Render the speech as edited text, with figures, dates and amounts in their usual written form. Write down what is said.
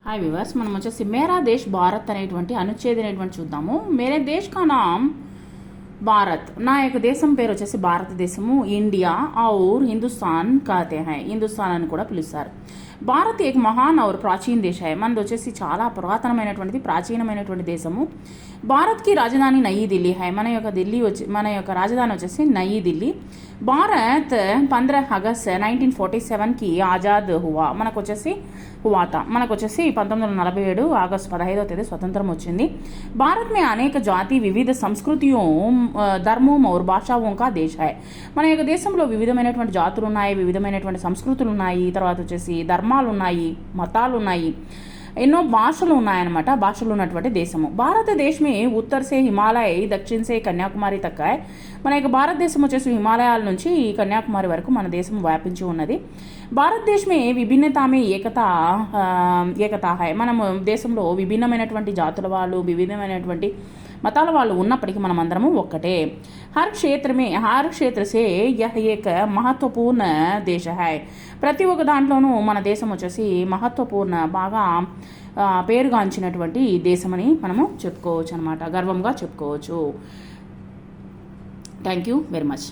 Hi viewers, మనం వచ్చేసి మేరా దేశ్ భారత్ అనేటువంటి అనుచ్ఛేదం అనేటువంటి చూద్దాము. మేరే దేశ్ కా నామ్ భారత్, నా యొక్క దేశం పేరు వచ్చేసి భారతదేశము, ఇండియా ఔర్ హిందుస్థాన్ కాతే హై, హిందుస్థాన్ అని కూడా పిలుస్తారు. భారత్ ఏక మహాన్ ఔర్ ప్రాచీన దేశ హై, మనది వచ్చేసి చాలా పురాతనమైనటువంటిది, ప్రాచీనమైనటువంటి దేశము. భారత్కి రాజధాని నయీ ఢిల్లీ హై, మన యొక్క రాజధాని వచ్చేసి నయీ ఢిల్లీ. భారత్ 15 అగస్ట్ 1947కి ఆజాద్ హువా, మనకు వచ్చేసి 1947 ఆగస్టు 15వ తేదీ స్వతంత్రం వచ్చింది. భారత్ మే అనేక జాతి వివిధ సంస్కృతియో ధర్మం ఔర్ భాషాओं का దేశ హై, మన యొక్క దేశంలో వివిధమైనటువంటి జాతులు ఉన్నాయి, వివిధమైనటువంటి సంస్కృతులు ఉన్నాయి, తర్వాత వచ్చేసి ధర్మాలు ఉన్నాయి, మతాలు ఉన్నాయి, ఎన్నో భాషలు ఉన్నాయన్నమాట. భాషలు ఉన్నటువంటి దేశము భారతదేశమే. ఉత్తర్ సే హిమాలయ, దక్షిణ సే కన్యాకుమారి తక్క. మన యొక్క భారతదేశం వచ్చేసి హిమాలయాల నుంచి కన్యాకుమారి వరకు మన దేశం వ్యాపించి ఉన్నది. భారతదేశమే విభిన్నతామే ఏకతా హై, మనం దేశంలో విభిన్నమైనటువంటి జాతుల వాళ్ళు, విభిన్నమైనటువంటి మతాల వాళ్ళు ఉన్నప్పటికీ మనం అందరము ఒక్కటే. హర్ క్షేత్ర సే యహ్ ఏక మహత్వపూర్ణ దేశ హై, ప్రతి ఒక్క దాంట్లోనూ మన దేశం వచ్చేసి మహత్వపూర్ణ, బాగా పేరుగాంచినటువంటి దేశమని మనము చెప్పుకోవచ్చు అనమాట, గర్వంగా చెప్పుకోవచ్చు. Thank you very much.